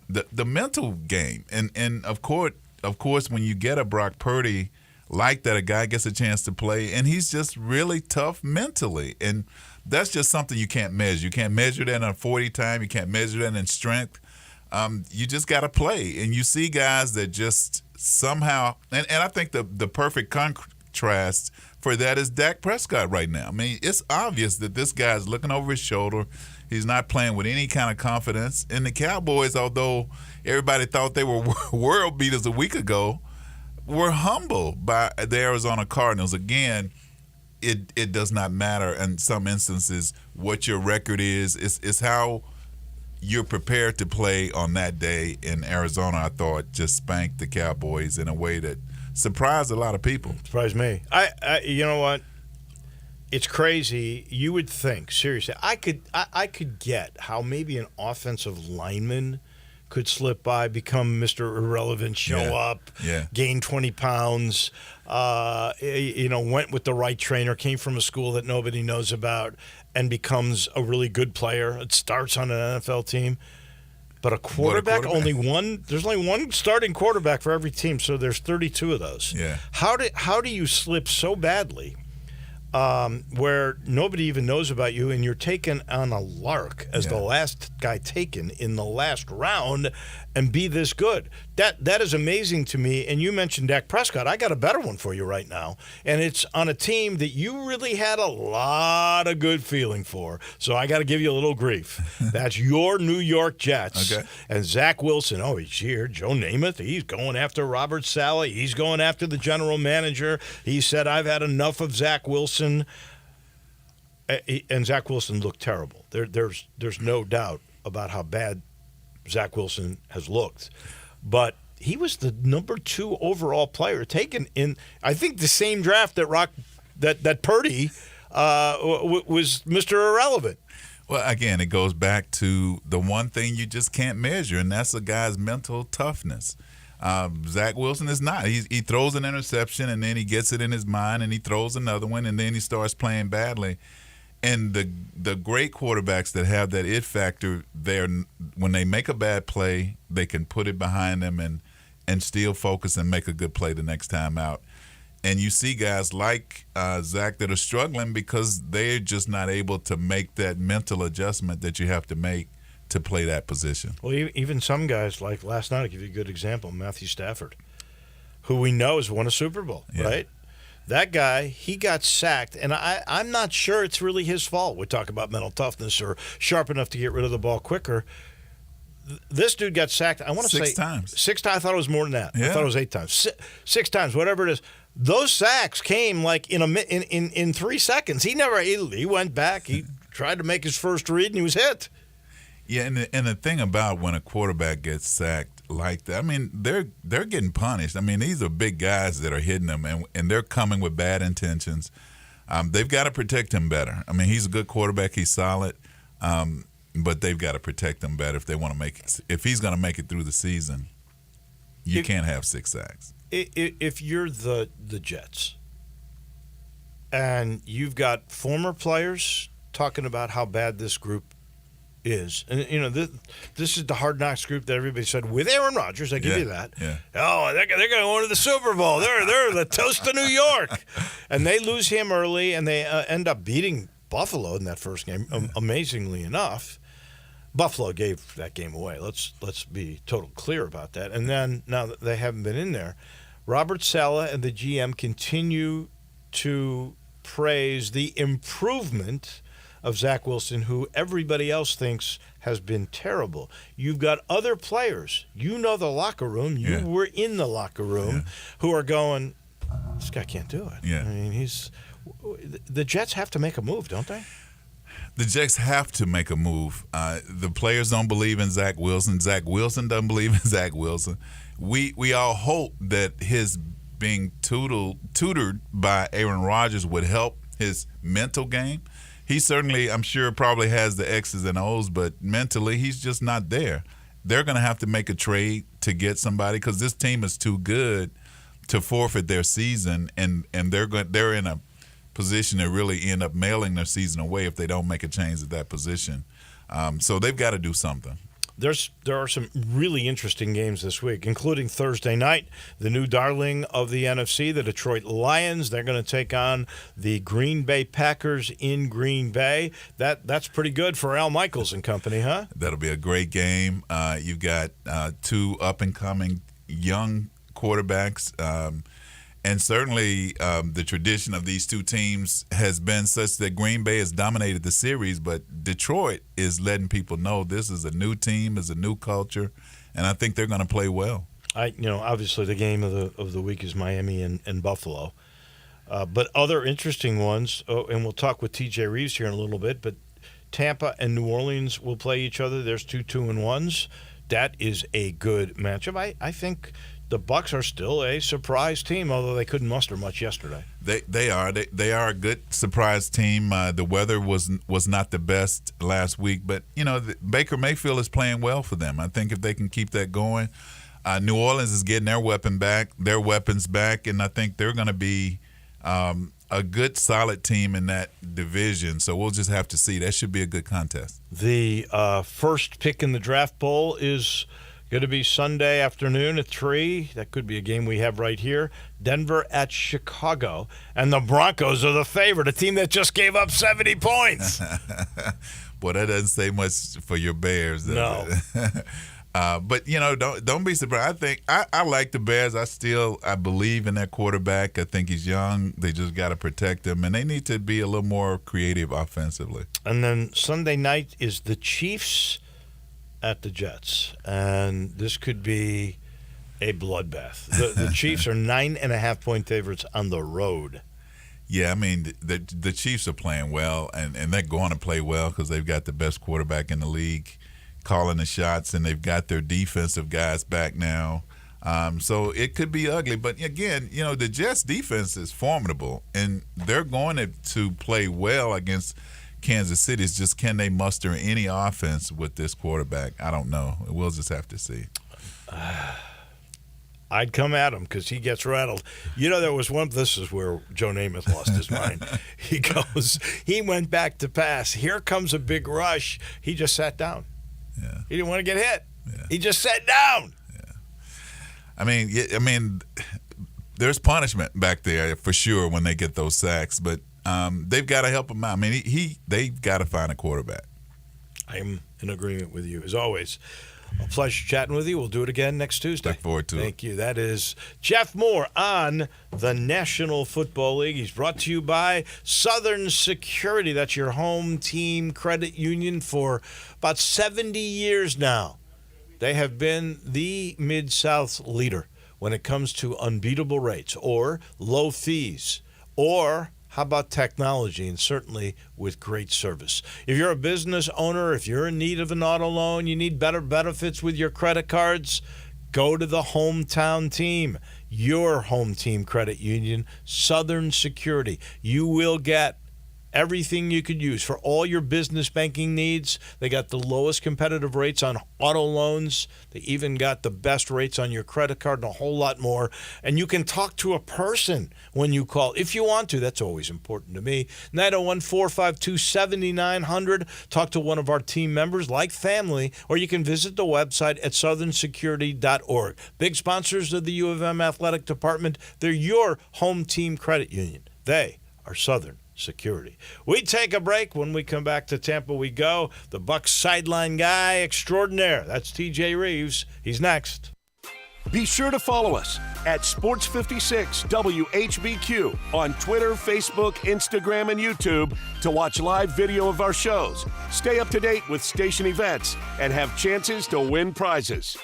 the mental game. And of course, when you get a Brock Purdy like that, a guy gets a chance to play, and he's just really tough mentally. And that's just something you can't measure. You can't measure that in a 40 time. You can't measure that in strength. You just got to play. And you see guys that just somehow – and I think the perfect contrast for that is Dak Prescott right now. I mean, it's obvious that this guy's looking over his shoulder. He's not playing with any kind of confidence. And the Cowboys, although everybody thought they were world beaters a week ago, were humbled by the Arizona Cardinals. Again, it does not matter in some instances what your record is. It's how you're prepared to play on that day. In Arizona, I thought, just spanked the Cowboys in a way that surprised a lot of people.
Surprised me. I you know what? It's crazy. You would think, seriously, I could get how maybe an offensive lineman could slip by, become Mr. Irrelevant, show up, gain 20 pounds, went with the right trainer, came from a school that nobody knows about, and becomes a really good player. It starts on an NFL team. But a quarterback, there's only one starting quarterback for every team, so there's 32 of those.
Yeah.
How do you slip so badly where nobody even knows about you, and you're taken on a lark as the last guy taken in the last round and be this good? That is amazing to me. And you mentioned Dak Prescott. I got a better one for you right now, and it's on a team that you really had a lot of good feeling for. So I got to give you a little grief. That's your New York Jets.
Okay.
And Zach Wilson, he's here. Joe Namath, he's going after Robert Saleh. He's going after the general manager. He said, I've had enough of Zach Wilson. And Zach Wilson looked terrible. There's no doubt about how bad Zach Wilson has looked. But he was the number 2 overall player taken in, I think, the same draft that Purdy was Mr. Irrelevant.
Well, again, it goes back to the one thing you just can't measure, and that's a guy's mental toughness. Zach Wilson is not. He throws an interception, and then he gets it in his mind, and he throws another one, and then he starts playing badly. And the great quarterbacks that have that it factor, when they make a bad play, they can put it behind them and still focus and make a good play the next time out. And you see guys like Zach that are struggling because they're just not able to make that mental adjustment that you have to make to play that position. Well,
even some guys, like last night, I'll give you a good example, Matthew Stafford, who we know has won a Super Bowl, right? That guy, he got sacked, and I'm not sure it's really his fault. We talk about mental toughness or sharp enough to get rid of the ball quicker. This dude got sacked, I want to say
6 times.
6 times. I thought it was more than that.
Yeah.
I thought it was 8 times. 6 times, whatever it is. Those sacks came like in 3 seconds. He went back. He tried to make his first read, and he was hit.
Yeah, and the thing about when a quarterback gets sacked like that, I mean, they're getting punished. I mean, these are big guys that are hitting them, and they're coming with bad intentions. They've got to protect him better. I mean, he's a good quarterback. He's solid, but they've got to protect him better if they want to make it. If he's going to make it through the season, you can't have 6 sacks.
If you're the Jets, and you've got former players talking about how bad this group is. And, this is the Hard Knocks group that everybody said, with Aaron Rodgers, I give you that.
Yeah.
Oh, they're going to go to the Super Bowl. They're the toast of New York. And they lose him early, and they end up beating Buffalo in that first game, amazingly enough. Buffalo gave that game away. Let's be total clear about that. And then, now that they haven't been in there, Robert Saleh and the GM continue to praise the improvement of Zach Wilson, who everybody else thinks has been terrible. You've got other players. The locker room. You were in the locker room who are going, this guy can't do it.
Yeah.
I mean, the Jets have to make a move, don't they?
The Jets have to make a move. The players don't believe in Zach Wilson. Zach Wilson doesn't believe in Zach Wilson. We all hope that his being tutored by Aaron Rodgers would help his mental game. He certainly, I'm sure, probably has the X's and O's, but mentally he's just not there. They're going to have to make a trade to get somebody because this team is too good to forfeit their season, and they're in a position to really end up mailing their season away if they don't make a change at that position. So they've got to do something.
There are some really interesting games this week, including Thursday night, the new darling of the NFC, the Detroit Lions. They're going to take on the Green Bay Packers in Green Bay. That's pretty good for Al Michaels and company, huh?
That'll be a great game. You've got two up-and-coming young quarterbacks. And certainly the tradition of these two teams has been such that Green Bay has dominated the series, but Detroit is letting people know this is a new team, is a new culture, and I think they're going to play well.
Obviously the game of the week is Miami and Buffalo. But other interesting ones, and we'll talk with TJ Reeves here in a little bit, but Tampa and New Orleans will play each other. There's 2 2-1s. That is a good matchup. I think the Bucs are still a surprise team, although they couldn't muster much yesterday.
They are a good surprise team. The weather was not the best last week, but Baker Mayfield is playing well for them. I think if they can keep that going, New Orleans is getting their weapons back, and I think they're going to be a good, solid team in that division. So we'll just have to see. That should be a good contest.
The first pick in the draft poll is going to be Sunday afternoon at 3. That could be a game we have right here. Denver at Chicago. And the Broncos are the favorite, a team that just gave up 70 points.
Boy, that doesn't say much for your Bears.
No.
But, don't be surprised. I like the Bears. I believe in their quarterback. I think he's young. They just got to protect him. And they need to be a little more creative offensively.
And then Sunday night is the Chiefs at the Jets, and this could be a bloodbath. The Chiefs are 9.5-point favorites on the road.
Yeah, I mean, the Chiefs are playing well, and they're going to play well because they've got the best quarterback in the league calling the shots, and they've got their defensive guys back now. So it could be ugly. But, again, the Jets' defense is formidable, and they're going to play well against Kansas City. Is just, can they muster any offense with this quarterback? I don't know. We'll just have to see.
I'd come at him because he gets rattled. There was one. This is where Joe Namath lost his mind. He went back to pass. Here comes a big rush. He just sat down.
Yeah.
He didn't want to get hit. Yeah. He just sat down.
Yeah. I mean, there's punishment back there for sure when they get those sacks, but they've got to help him out. I mean, they've got to find a quarterback.
I'm in agreement with you, as always. A pleasure chatting with you. We'll do it again next Tuesday.
Look forward to it.
Thank you. That is Jeff Moore on the National Football League. He's brought to you by Southern Security. That's your home team credit union for about 70 years now. They have been the Mid-South leader when it comes to unbeatable rates or low fees or how about technology, and certainly with great service. If you're a business owner, if you're in need of an auto loan, you need better benefits with your credit cards, go to the hometown team, your home team credit union, Southern Security. You will get everything you could use for all your business banking needs. They got the lowest competitive rates on auto loans. They even got the best rates on your credit card and a whole lot more. And you can talk to a person when you call if you want to. That's always important to me. 901-452-7900. Talk to one of our team members like family, or you can visit the website at southernsecurity.org. Big sponsors of the U of M Athletic Department. They're your home team credit union. They are Southern Security. We take a break. When we come back to Tampa, we go. The Bucs sideline guy extraordinaire. That's TJ Reeves. He's next.
Be sure to follow us at Sports56 WHBQ on Twitter, Facebook, Instagram, and YouTube to watch live video of our shows, stay up to date with station events, and have chances to win prizes.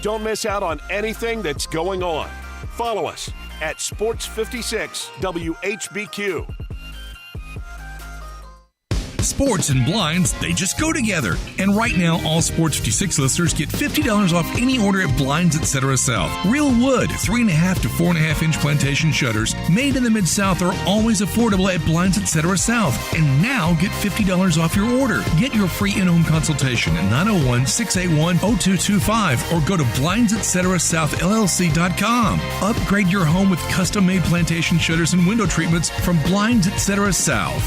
Don't miss out on anything that's going on. Follow us at Sports56 WHBQ.
Sports and blinds, they just go together. And right now, all Sports 56 listeners get $50 off any order at Blinds Etc. South. Real wood, 3.5 to 4.5 inch plantation shutters made in the Mid-South are always affordable at Blinds Etc. South. And now get $50 off your order. Get your free in-home consultation at 901-681-0225 or go to blindsetcetera.south.llc.com. Upgrade your home with custom-made plantation shutters and window treatments from Blinds Etc. South.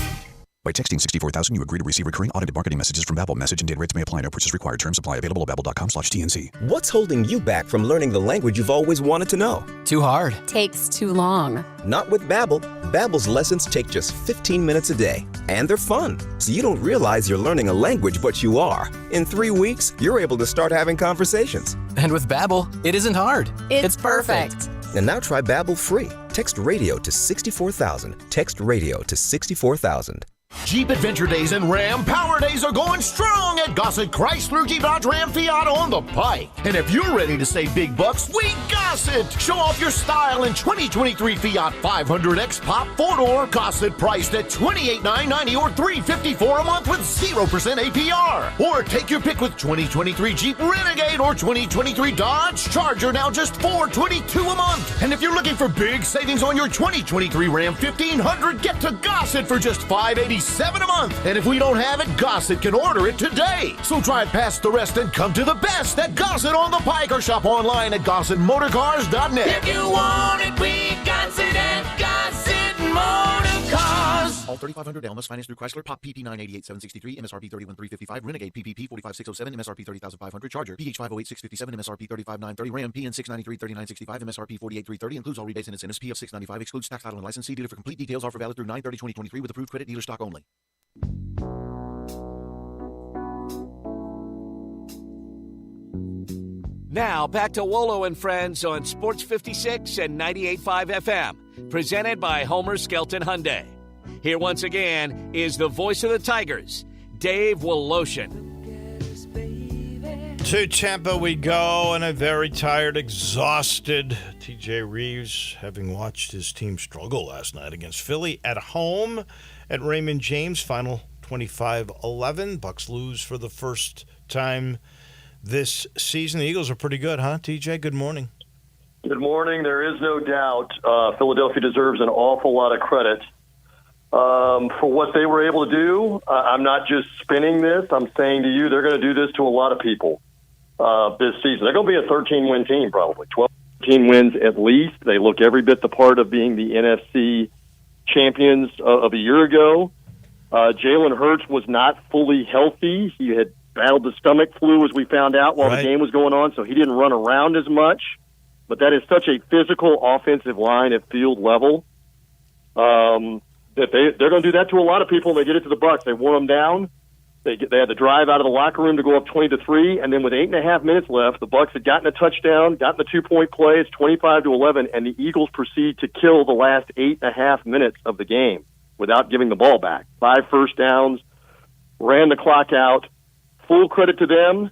By texting 64,000, you agree to receive recurring automated marketing messages from Babbel. Message and data rates may apply. No purchase required. Terms apply. Available at babbel.com/TNC.
What's holding you back from learning the language you've always wanted to know?
Too hard.
Takes too long.
Not with Babbel. Babbel's lessons take just 15 minutes a day. And they're fun, so you don't realize you're learning a language, but you are. In 3 weeks, you're able to start having conversations.
And with Babbel, it isn't hard.
It's perfect.
And now try Babbel free. Text radio to 64,000. Text radio to 64,000.
Jeep Adventure Days and Ram Power Days are going strong at Gossett Chrysler Jeep Dodge Ram Fiat on the Pike. And if you're ready to save big bucks, we Gossett! Show off your style in 2023 Fiat 500X Pop 4-door. Gossett priced at $28,990 or $354 a month with 0% APR. Or take your pick with 2023 Jeep Renegade or 2023 Dodge Charger, now just $422 a month. And if you're looking for big savings on your 2023 Ram 1500, get to Gossett for just $587 a month. And if we don't have it, Gossett can order it today. So drive past the rest and come to the best at Gossett on the Pike or shop online at GossettMotorCars.net.
If you want it, we got it at Gossett Motor Cars.
All 3500 Elmas financed through Chrysler. Pop PP 988,763. MSRP 31,355. Renegade PPP 45,607. MSRP 30,500. Charger PH 508,657. MSRP 35,930. Ram PN 693, 3965. MSRP 48,330. Includes all rebates and incentives. PF 695. Excludes tax, title, and license. See dealer for complete details. Offer valid through 9/30/2023 with approved credit dealer stock only.
Now back to Wolo and Friends on Sports 56 and 98.5 FM, presented by Homer Skelton Hyundai. Here once again is the voice of the Tigers, Dave Woloshin.
To Tampa we go, and a very tired, exhausted TJ Reeves, having watched his team struggle last night against Philly at home at Raymond James, final 25-11. Bucs lose for the first time this season. The Eagles are pretty good, huh, TJ? Good morning.
Good morning. There is no doubt Philadelphia deserves an awful lot of credit for what they were able to do. I'm not just spinning this. I'm saying to you they're going to do this to a lot of people this season. They're going to be a 13-win team probably, 12-13 wins at least. They look every bit the part of being the NFC champions of a year ago. Jalen Hurts was not fully healthy. He had battled the stomach flu, as we found out while the game was going on, so he didn't run around as much. But that is such a physical offensive line at field level that they're going to do that to a lot of people. They get it to the Bucs. They wore them down. They had to drive out of the locker room to go up 20-3, and then with 8.5 minutes left, the Bucs had gotten a touchdown, gotten the 2-point play. It's 25-11, and the Eagles proceed to kill the last 8.5 minutes of the game without giving the ball back. 5 first downs, ran the clock out. Full credit to them.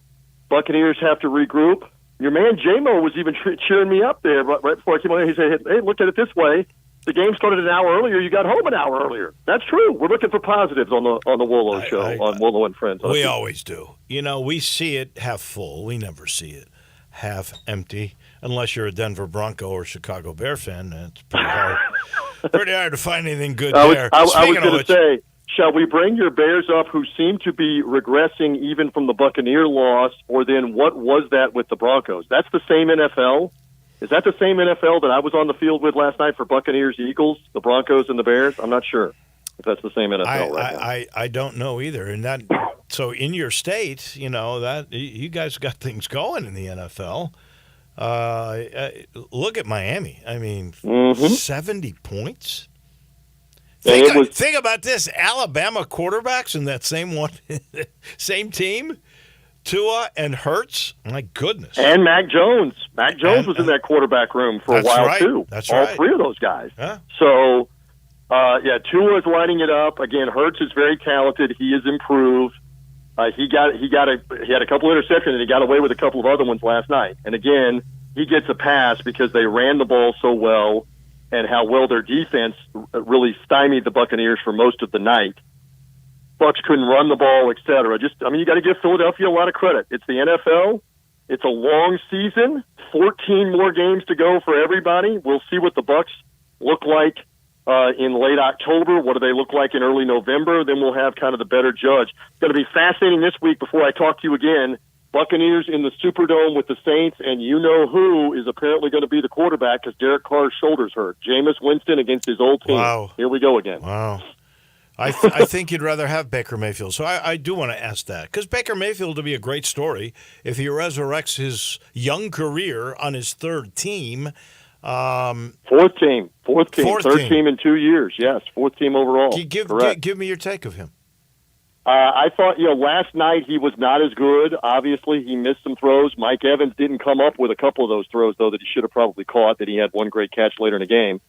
Buccaneers have to regroup. Your man J-Mo was even cheering me up there right before I came on. He said, hey, look at it this way. The game started an hour earlier. You got home an hour earlier. That's true. We're looking for positives on the Wolo show, on Wolo and Friends.
We always do. You know, we see it half full. We never see it half empty, unless you're a Denver Bronco or Chicago Bear fan. It's pretty hard. Pretty hard to find anything good there.
I was going to say, Shall we bring your Bears up, who seem to be regressing even from the Buccaneer loss, or then what was that with the Broncos? That's the same NFL? Is that the same NFL that I was on the field with last night for Buccaneers, Eagles, the Broncos, and the Bears? I'm not sure if that's the same NFL right now.
I don't know either. And that so in your state, that you guys got things going in the NFL. Look at Miami. I mean, 70 points. Think about this: Alabama quarterbacks in that same team, Tua and Hurts. My goodness.
And Mac Jones. Mac Jones was in that quarterback room for a while too.
That's
all
right.
3 of those guys.
Huh?
So, Tua is lighting it up again. Hurts is very talented. He has improved. He had a couple interceptions and he got away with a couple of other ones last night. And again, he gets a pass because they ran the ball so well, and how well their defense really stymied the Buccaneers for most of the night. Bucs couldn't run the ball, et cetera. You got to give Philadelphia a lot of credit. It's the NFL. It's a long season. 14 more games to go for everybody. We'll see what the Bucs look like in late October. What do they look like in early November? Then we'll have kind of the better judge. It's going to be fascinating this week before I talk to you again. Buccaneers in the Superdome with the Saints, and you know who is apparently going to be the quarterback because Derek Carr's shoulder's hurt. Jameis Winston against his old team.
Wow.
Here we go again.
Wow. I think you'd rather have Baker Mayfield. So I do want to ask that because Baker Mayfield would be a great story if he resurrects his young career on his third team.
Fourth team. Third team in 2 years. Yes, fourth team overall.
Give me your take of him.
I thought, last night he was not as good. Obviously, he missed some throws. Mike Evans didn't come up with a couple of those throws, though, that he should have probably caught, that he had one great catch later in the game.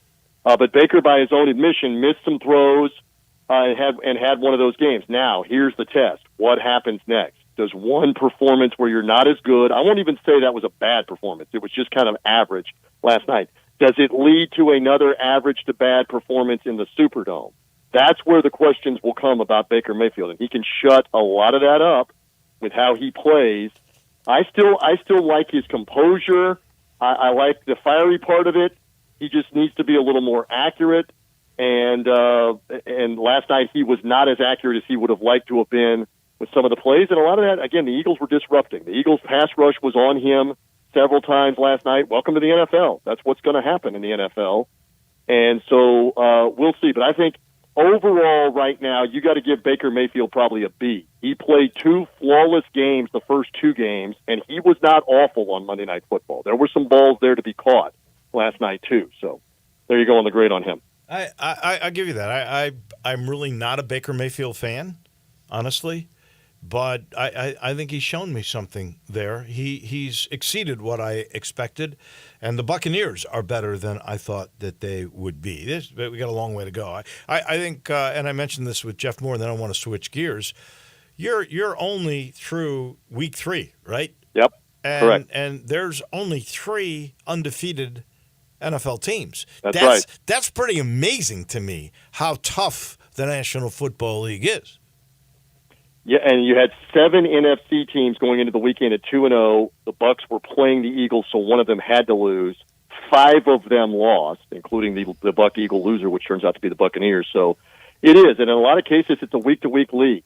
But Baker, by his own admission, missed some throws and had one of those games. Now, here's the test. What happens next? Does one performance where you're not as good, I won't even say that was a bad performance. It was just kind of average last night. Does it lead to another average to bad performance in the Superdome? That's where the questions will come about Baker Mayfield, and he can shut a lot of that up with how he plays. I still like his composure. I like the fiery part of it. He just needs to be a little more accurate. And last night he was not as accurate as he would have liked to have been with some of the plays. And a lot of that, again, the Eagles were disrupting. The Eagles' pass rush was on him several times last night. Welcome to the NFL. That's what's going to happen in the NFL. And so we'll see. But I think overall, right now, you got to give Baker Mayfield probably a B. He played 2 flawless games the first 2 games, and he was not awful on Monday Night Football. There were some balls there to be caught last night, too. So there you go on the grade on him.
I give you that. I'm really not a Baker Mayfield fan, honestly, but I think he's shown me something there. He's exceeded what I expected, and the Buccaneers are better than I thought that they would be. We got a long way to go. I think, and I mentioned this with Jeff Moore, and then I want to switch gears. You're only through week 3, right?
Yep, correct.
And there's only 3 undefeated NFL teams.
That's right.
That's pretty amazing to me how tough the National Football League is.
Yeah, and you had 7 NFC teams going into the weekend at 2-0. The Bucs were playing the Eagles, so one of them had to lose. 5 of them lost, including the Buck-Eagle loser, which turns out to be the Buccaneers. So it is, and in a lot of cases, it's a week-to-week league.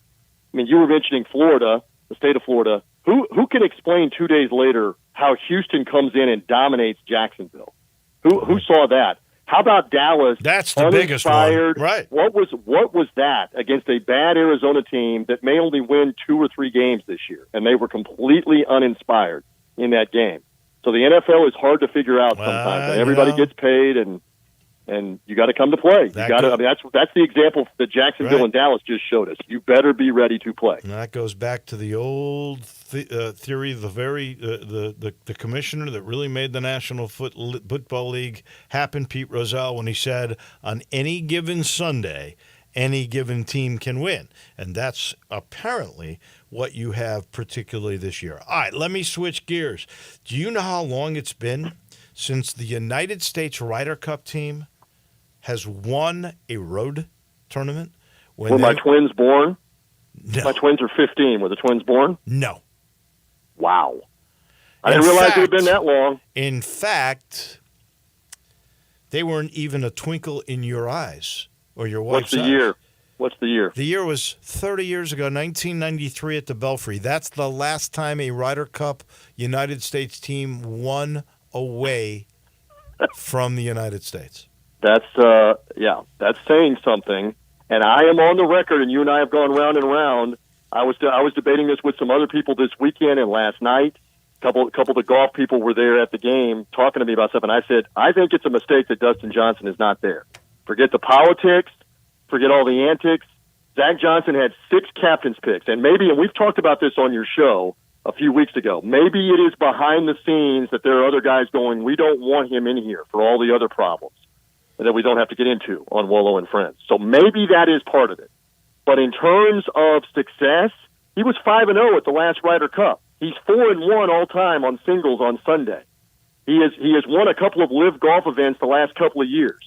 I mean, you were mentioning Florida, the state of Florida. Who can explain 2 days later how Houston comes in and dominates Jacksonville? Who saw that? How about Dallas?
That's the biggest one, right?
What was that against a bad Arizona team that may only win 2 or 3 games this year, and they were completely uninspired in that game? So the NFL is hard to figure out sometimes. Everybody gets paid, and you got to come to play. That's the example that Jacksonville and Dallas just showed us. You better be ready to play.
And that goes back to the old theory, the commissioner that really made the National Football League happen, Pete Rozelle, when he said, on any given Sunday, any given team can win. And that's apparently what you have particularly this year. All right, let me switch gears. Do you know how long it's been since the United States Ryder Cup team has won a road tournament?
Were my twins born?
No.
My twins are 15. Were the twins born?
No.
Wow. I didn't realize it had been that long.
In fact, they weren't even a twinkle in your eyes or your wife's eyes.
What's the year? What's the year?
The year was 30 years ago, 1993 at the Belfry. That's the last time a Ryder Cup United States team won away from the United States.
That's saying something. And I am on the record, and you and I have gone round and round. I was debating this with some other people this weekend and last night. A couple of the golf people were there at the game talking to me about something. I said, I think it's a mistake that Dustin Johnson is not there. Forget the politics. Forget all the antics. Zach Johnson had 6 captain's picks. And we've talked about this on your show a few weeks ago, maybe it is behind the scenes that there are other guys going, we don't want him in here for all the other problems that we don't have to get into on Wolo and Friends. So maybe that is part of it. But in terms of success, he was 5-0 at the last Ryder Cup. He's 4-1 all time on singles on Sunday. He has won a couple of live golf events the last couple of years.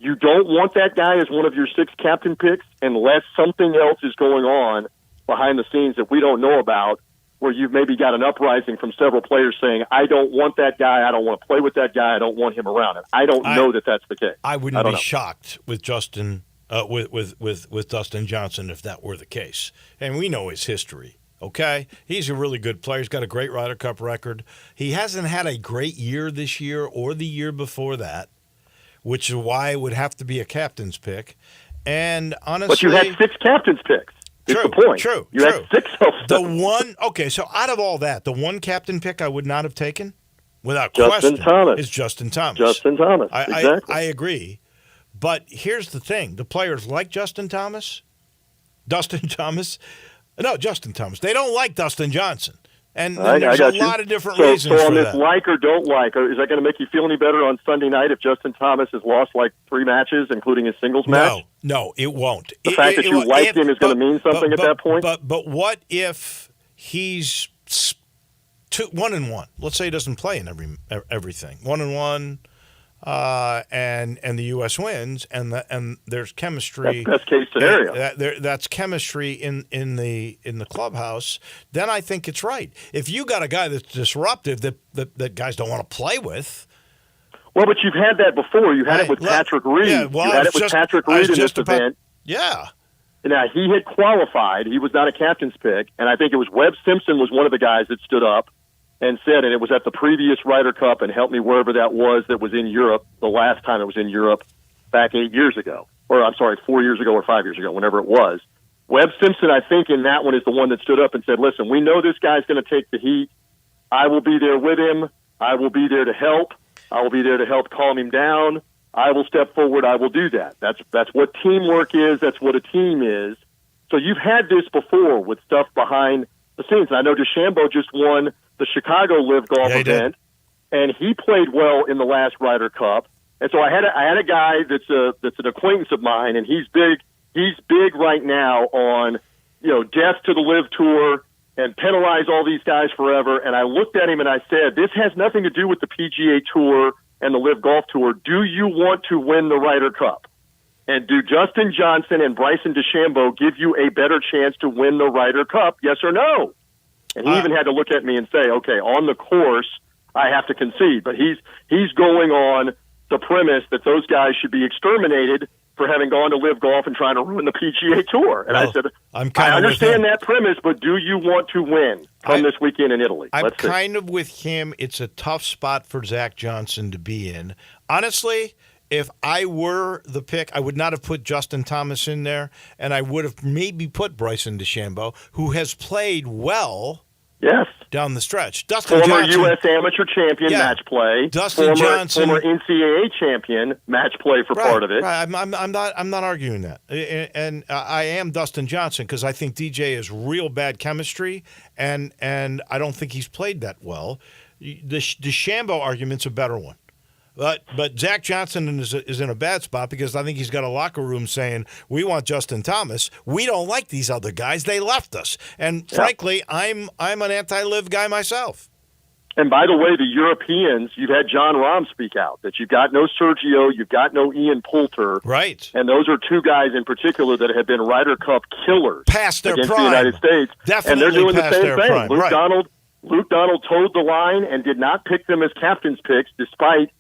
You don't want that guy as one of your 6 captain picks unless something else is going on behind the scenes that we don't know about, where you've maybe got an uprising from several players saying, I don't want that guy, I don't want to play with that guy, I don't want him around. And I don't know that that's the case.
I wouldn't be shocked with Justin with Dustin Johnson if that were the case. And we know his history. Okay, he's a really good player. He's got a great Ryder Cup record. He hasn't had a great year this year or the year before that, which is why it would have to be a captain's pick. And honestly,
but you had 6 captain's picks.
True,
the point.
True.
You had 6 of them.
So out of all that, the one captain pick I would not have taken, without
Justin
question,
Thomas.
is Justin Thomas.
Justin Thomas, exactly.
I agree. But here's the thing. The players like Justin Thomas, they don't like Dustin Johnson. And there's a lot of different reasons
so on
for
this
that.
like or don't like, is that going to make you feel any better on Sunday night if Justin Thomas has lost like 3 matches, including his singles match?
No, it won't.
The fact that you liked him is going to mean something at that point?
But what if he's 1-1? Let's say he doesn't play in everything. 1-1, and the U.S. wins, and there's chemistry.
That's best case scenario.
That's chemistry in the clubhouse. Then I think it's right. If you got a guy that's disruptive that guys don't want to play with.
Well, but you've had that before. You had it with Patrick Reed.
Yeah, well,
you had it with Patrick Reed in this event.
Yeah.
Now, he had qualified. He was not a captain's pick, and I think it was Webb Simpson was one of the guys that stood up and said, and it was at the previous Ryder Cup, and help me wherever that was in Europe, the last time it was in Europe, back 8 years ago. Or, I'm sorry, 4 years ago or 5 years ago, whenever it was. Webb Simpson, I think, in that one is the one that stood up and said, listen, we know this guy's going to take the heat. I will be there with him. I will be there to help. I will be there to help calm him down. I will step forward. I will do that. That's what teamwork is. That's what a team is. So you've had this before with stuff behind the scenes. I know DeChambeau just won the Chicago Live Golf event, and he played well in the last Ryder Cup. And so I had a guy that's an acquaintance of mine, and he's big. He's big right now on death to the Live Tour and penalize all these guys forever. And I looked at him and I said, this has nothing to do with the PGA Tour and the Live Golf Tour. Do you want to win the Ryder Cup? And do Justin Johnson and Bryson DeChambeau give you a better chance to win the Ryder Cup, yes or no? And he even had to look at me and say, okay, on the course, I have to concede. But he's going on the premise that those guys should be exterminated for having gone to Live Golf and trying to ruin the PGA Tour. And I said, I understand that premise, but do you want to win this weekend in Italy?
I'm kind of with him. It's a tough spot for Zach Johnson to be in. Honestly, if I were the pick, I would not have put Justin Thomas in there, and I would have maybe put Bryson DeChambeau, who has played well down the stretch.
Former U.S. amateur champion match play.
Dustin Johnson,
former NCAA champion match play for part of it.
Right. I'm not arguing that, and I am Dustin Johnson because I think DJ is real bad chemistry, and I don't think he's played that well. The DeChambeau argument's a better one. But Zach Johnson is in a bad spot because I think he's got a locker room saying, we want Justin Thomas. We don't like these other guys. They left us. And frankly, I'm an anti-Live guy myself.
And by the way, the Europeans, you've had John Rahm speak out that you've got no Sergio, you've got no Ian Poulter.
Right.
And those are 2 guys in particular that have been Ryder Cup killers
past their
against
prime.
the United States.
Definitely
and they're doing the same thing.
Prime.
Luke Donald towed the line and did not pick them as captain's picks despite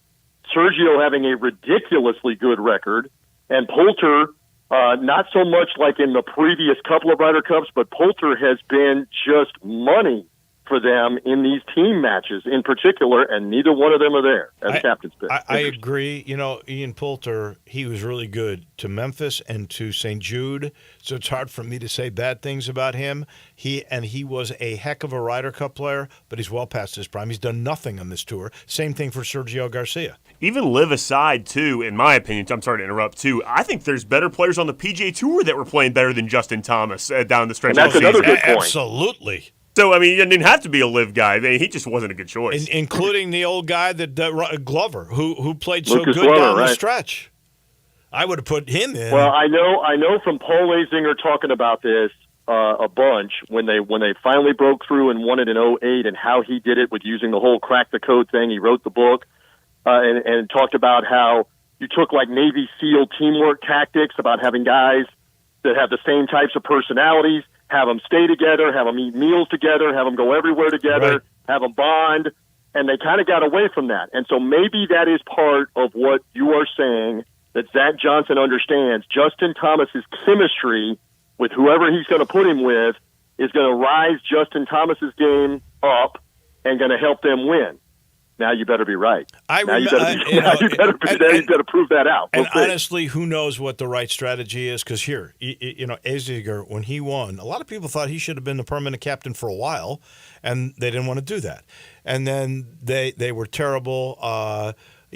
Sergio having a ridiculously good record and Poulter Not so much like in the previous couple of Ryder Cups, but Poulter has been just money for them in these team matches in particular, and neither one of them are there as captain's pick.
I agree. You know, Ian Poulter, he was really good to Memphis and to St. Jude, so it's hard for me to say bad things about him. He was a heck of a Ryder Cup player, but he's well past his prime. He's done nothing on this tour. Same thing for Sergio Garcia.
Even Liv aside, too, in my opinion, I'm sorry to interrupt, too, I think there's better players on the PGA Tour that were playing better than Justin Thomas down the stretch of the season.
That's another good point.
Absolutely.
So, I mean, you didn't have to be a Liv guy. I mean, he just wasn't a good choice.
Including the old guy, Glover, who played so
Lucas
good
Glover,
down
right.
the stretch. I would have put him in.
Well, I know from Paul Azinger talking about this a bunch when they finally broke through and won it in 2008 and how he did it with using the whole crack the code thing. He wrote the book and talked about how you took like Navy SEAL teamwork tactics about having guys that have the same types of personalities, have them stay together, have them eat meals together, have them go everywhere together,
Right.
have them bond, and they kind of got away from that. And so maybe that is part of what you are saying that Zach Johnson understands. Justin Thomas's chemistry with whoever he's going to put him with is going to rise Justin Thomas's game up and going to help them win. Now you better be right. You better prove that out.
And honestly, who knows what the right strategy is? Because here, Azinger, when he won, a lot of people thought he should have been the permanent captain for a while, and they didn't want to do that. And then they were terrible.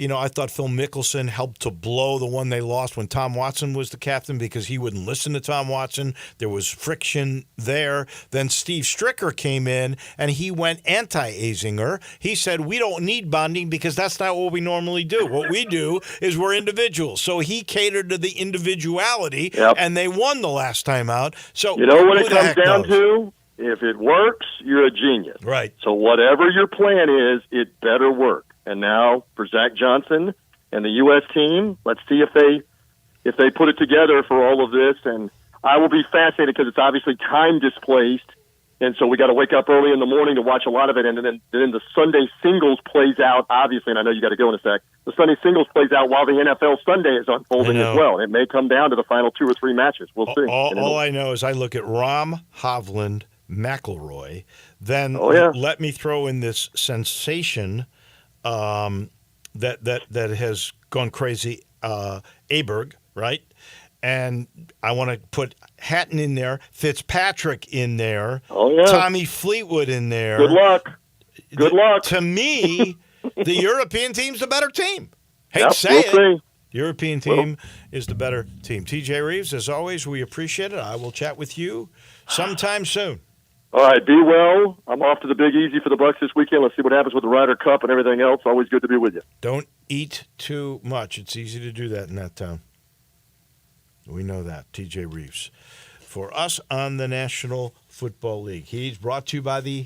I thought Phil Mickelson helped to blow the one they lost when Tom Watson was the captain because he wouldn't listen to Tom Watson. There was friction there. Then Steve Stricker came in, and he went anti-Azinger. He said, we don't need bonding because that's not what we normally do. What we do is we're individuals. So he catered to the individuality, and they won the last time out. So
you know what it
who the
comes
heck
down
knows?
to? If it works, you're a genius.
Right.
So whatever your plan is, it better work. And now for Zach Johnson and the U.S. team, let's see if they put it together for all of this. And I will be fascinated because it's obviously time displaced, and so we got to wake up early in the morning to watch a lot of it. And then the Sunday singles plays out, obviously, and I know you got to go in a sec. The Sunday singles plays out while the NFL Sunday is unfolding as well. It may come down to the final 2 or 3 matches. We'll see.
All I know is I look at Rahm, Hovland, McIlroy. Then let me throw in this sensation that has gone crazy, Aberg, right? And I want to put Hatton in there, Fitzpatrick in there, Tommy Fleetwood in there.
Good luck.
To me, the European team's the better team. Hate to say it.
See.
The European team is the better team. TJ Reeves, as always, we appreciate it. I will chat with you sometime soon.
All right, be well. I'm off to the Big Easy for the Bucks this weekend. Let's see what happens with the Ryder Cup and everything else. Always good to be with you.
Don't eat too much. It's easy to do that in that town. We know that. TJ Reeves. For us on the National Football League. He's brought to you by the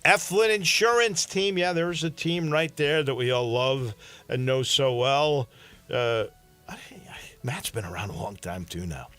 Eflin Insurance Team. Yeah, there's a team right there that we all love and know so well. Matt's been around a long time, too, now.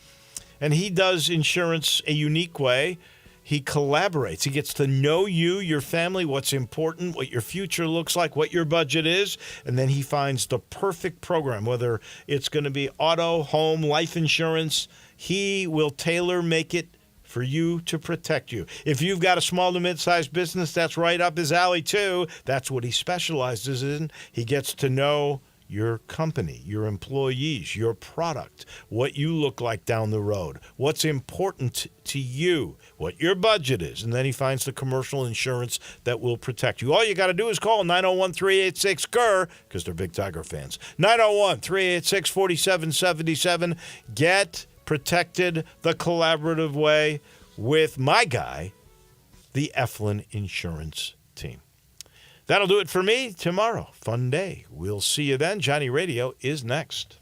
And he does insurance a unique way. He collaborates. He gets to know you, your family, what's important, what your future looks like, what your budget is, and then he finds the perfect program, whether it's going to be auto, home, life insurance. He will tailor-make it for you to protect you. If you've got a small to mid-sized business, that's right up his alley, too. That's what he specializes in. He gets to know your company, your employees, your product, what you look like down the road, what's important to you, what your budget is, and then he finds the commercial insurance that will protect you. All you got to do is call 901-386-GER, because they're big Tiger fans. 901-386-4777. Get protected the collaborative way with my guy, the Eflin Insurance Team. That'll do it for me tomorrow. Fun day. We'll see you then. Johnny Radio is next.